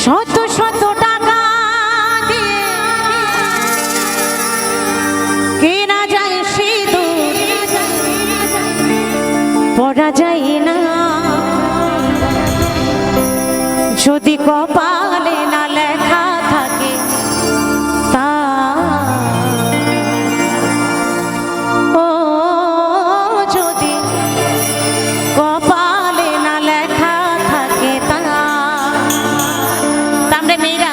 শত শত টাকা দিয়ে কেনা যায় সিঁদুর, পরা যায় না যদি কপালে না লেখা থাকে তা। ও যদি কপালে না লেখা থাকে তা। আমরা মেয়েরা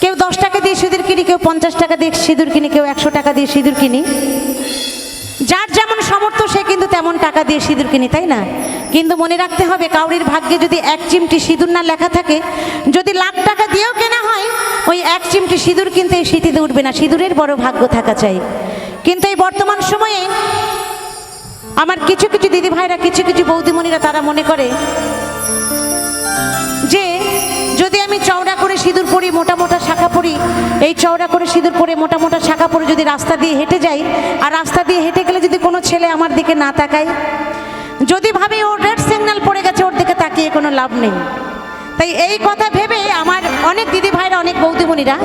কেউ 10 টাকা দিয়ে সিঁদুর কিনি, কেউ 50 টাকা দিয়ে সিঁদুর কিনি, কেউ 100 টাকা দিয়ে সিঁদুর কিনি। যার যেমন সামর্থ্য সে কিন্তু তেমন টাকা দিয়ে সিঁদুর কিনি, তাই না? কিন্তু মনে রাখতে হবে, কাউরির ভাগ্যে যদি 1 চিমটি সিঁদুর না লেখা থাকে, যদি লাখ টাকা দিয়েও কেনা হয়, ওই 1 চিমটি সিঁদুর কিনতে এই সিঁথিতে উঠবে না। সিঁদুরের বড় ভাগ্য থাকা চাই। কিন্তু এই বর্তমান সময়ে আমার কিছু কিছু দিদি ভাইরা, কিছু কিছু বৌদিমণিরা তারা মনে করে যে যদি আমি চওড়া করে সিঁদুর পরি, মোটা মোটা শাখা পরি, এই চওড়া করে সিঁদুর পরে মোটা মোটা শাখা পরে যদি রাস্তা দিয়ে হেঁটে যাই, আর রাস্তা দিয়ে হেঁটে গেলে যদি কোনো ছেলে আমার দিকে না তাকায়, যদি ভাবে ওর রেড সিগন্যাল পড়ে গেছে, ওর দিকে তাকিয়ে কোনো লাভ নেই। তাই এই কথা ভেবে আমার অনেক দিদি ভাইরা, অনেক বৌদিমণিরা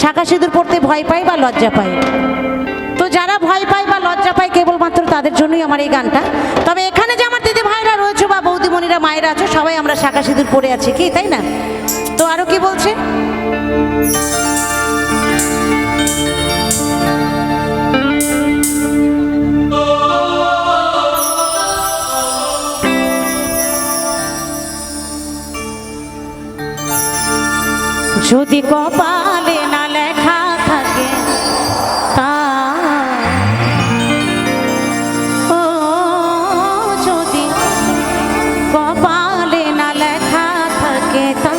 শাখা সিঁদুর পরতে ভয় পায় বা লজ্জা পায়। তো যারা ভয় পায় বা লজ্জা পায় কেবলমাত্র তাদের জন্যই আমার এই গানটা। তবে এখানে যে আমার দিদি ভাইরা রয়েছে বা বৌদিমণিরা, মায়েরা আছো, সবাই আমরা শাখা সিঁদুর পরে আছি, কি তাই না? তো আরো কি বলছে, যদি কপালে না লেখা থাকে তা। ও যদি কপালে না লেখা থাকে তা।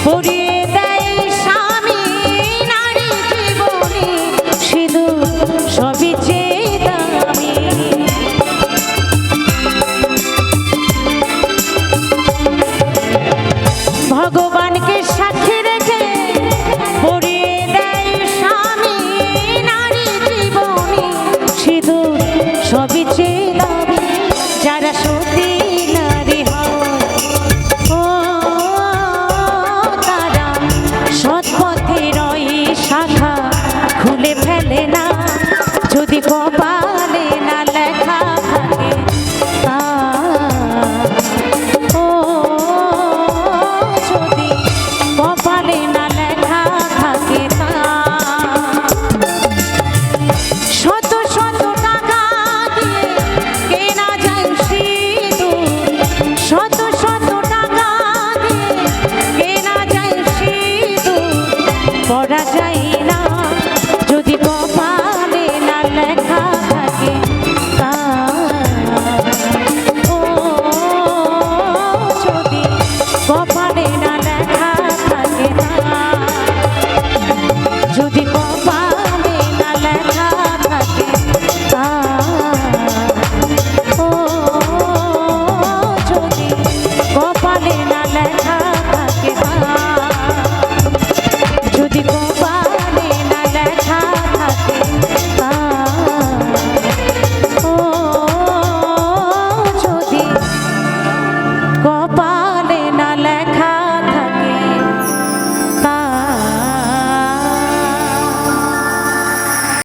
পরিয়ে দেয় স্বামী নারী জীবনে সিঁদুর সবই চেয়ে দামি। ভগবানকে সাক্ষী রেখে পরিয়ে দেয় স্বামী নারী জীবনে সিঁদুর সবই চেয়ে দামি। যারা সতী নারী হয় ও তারা সৎ পথের ওই শাখা খুলে ফেলে না, যদি কপালে না লেখা থাকে তা। ও যদি কপালে না লেখা থাকে তা। শত শত টাকা দিয়ে কেনা যায় সিঁদুর, শত শত টাকা দিয়ে কেনা যায় সিঁদুর, পরা যায় না যদি কপালে না লেখা থাকে তা। ও যদি কপালে না লেখা থাকে তা, যদি কপালে না লেখা থাকে তা। ও যদি কপালে না লেখা থাকে তা, যদি কপালে